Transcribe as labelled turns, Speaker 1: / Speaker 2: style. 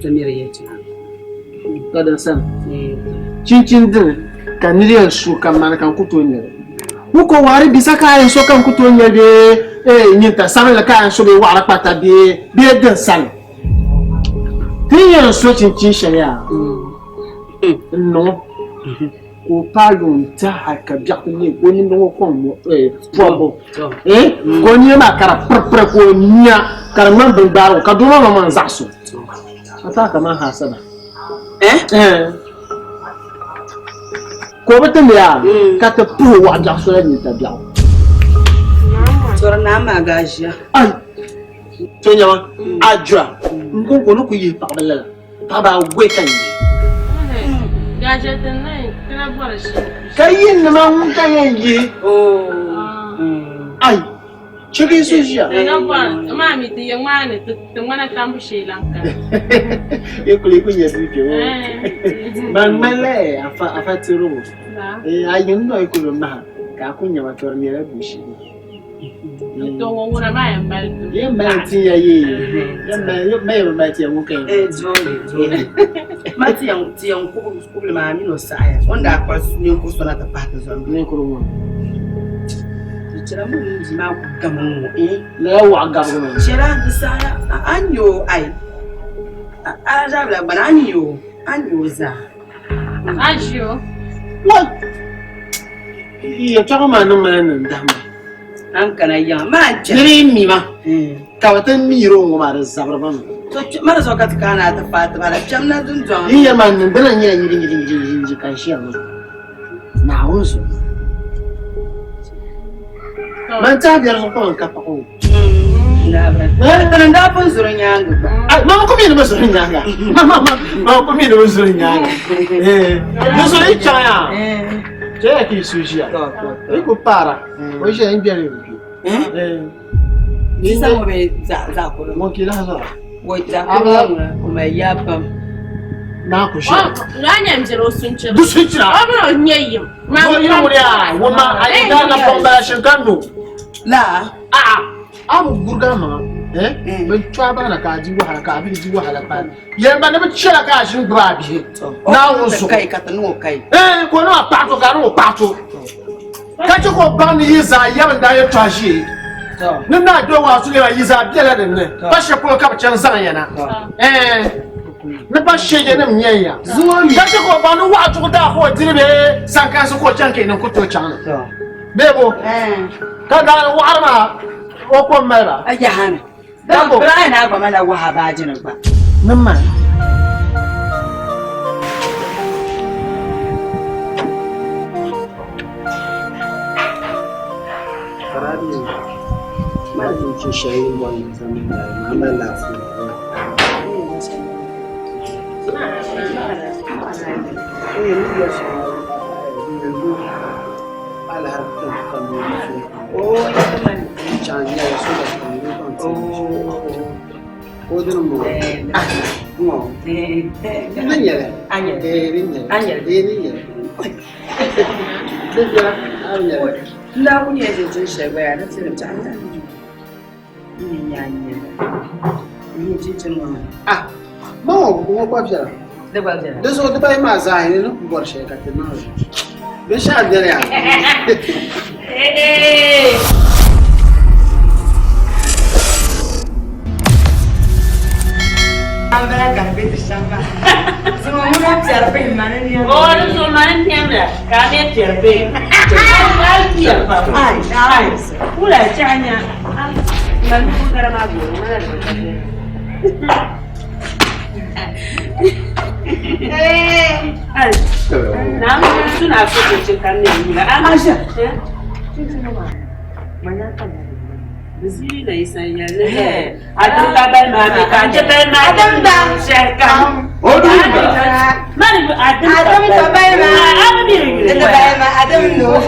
Speaker 1: Premier yet.
Speaker 2: Kada san. Cincin din kan niriyar su kan mana kan kutonya. Muko wari bisa kayan so kan kutonya be nyinta san la kayan so be wara pata be din san. Tiyan so cincin shari'a. No. Ko palon ta haka biya ne ko ni no ko mo bombo. Ko ni ma kara prpre ko nya karman bin baro ka do ma man zasu. Ata kama hasada. Ko betul ya kata pu wajah sudah ni tak biar.
Speaker 1: Suara nama gaja.
Speaker 2: Ai. Tanya ma ajra. Ngko kono ku yi pa bela. Pa ba gwe kan yi.
Speaker 3: Gaja tenai kena buat sih.
Speaker 2: Kayin nama kan yi.
Speaker 1: Oh.
Speaker 2: Ai. Ciri susia.
Speaker 3: Kena buat. Mami tu yang mana tu mana kamu Sri Lanka.
Speaker 2: Yo kuliku ya video. Man male afa tiro. Ayun no ikulo na. Ka kunya mator ni la bushi.
Speaker 3: Tu ngora mai ambal.
Speaker 2: Yamba ti ya yi. Yamba ti ya mukai.
Speaker 1: Jolly. Mati yang kubule mami no saya. Onda kwa ni kusona tapata zombi.
Speaker 2: Ni kuro.
Speaker 1: Cira mun jima ku gamu
Speaker 2: La wa gamu.
Speaker 1: Cira bisaya anyo ai. Aja bla bananyo za.
Speaker 3: Ajo.
Speaker 2: What? Iya, cakap mana dah.
Speaker 1: An kana yan ma je.
Speaker 2: Ni mi ma. Kawatan mi ro ngomar sabar ban.
Speaker 1: To mara so ka kana ta fata bala jamna dun jon.
Speaker 2: Iya man dana nyira kan shi amma. Na wonso. Man ta biyar so kan ka pa ko.
Speaker 1: Na ba. Kana da pun zurun yanga ba.
Speaker 2: Ai mama ko mi da zurun yanga. Mama ko mi da zurun yanga. Yo so ni chaya. C'è chi suicida. Ecco para. Poi c'è in piedi.
Speaker 1: Bisa mo be za ko.
Speaker 2: Mo kila sa.
Speaker 1: Wo za ko o me yapam.
Speaker 2: Na ku shi.
Speaker 3: Ranya mjero sunche.
Speaker 2: Du sunchira.
Speaker 3: Abro nyeyim.
Speaker 2: Ma yo ya, wo ma ai da na combination kanu.
Speaker 1: La.
Speaker 2: Amu burga ma. Ben chwa ba na ka ji wahala ka bi ji wahala pa. Yemba na bi chira ka shi gba bi. Na wo so.
Speaker 1: Kai ka tanu kai.
Speaker 2: Ko na pato ka no pato. Ka ji ko ban ni za yam da ya twashi. Na do wa su le yi za biela de ne. Ba she ko ka chan zan yana. Na ba she je na myenya. Zuwa mi. Ka ji ko ban wa tu da ko dirbe san ka su ko chan ke nan ko to chan. Bebo. Ka da wa ma o ko mera.
Speaker 1: Ayahana. Dabo. Bra na ba mala wa ba jinin ba.
Speaker 2: Mamma. Farabi. Ma ji shayin wannan zaman da mama lafiya.
Speaker 1: Ambra garbete shamba. Semua mula cerpe mana ni?
Speaker 3: Oh, so mana tiada. Kami cerpe. Cerpe. Ai. Pula canya. Mana pun kerana aku. Nama tu nak aku cakap ni.
Speaker 1: Aja.
Speaker 3: Mana tanya? Besi dah saya le. Adam kabel mami kan kabel mami. Adam dah syarkan.
Speaker 2: Oh,
Speaker 3: Mana Adam kabel mami. Adam ni.
Speaker 1: Adam no.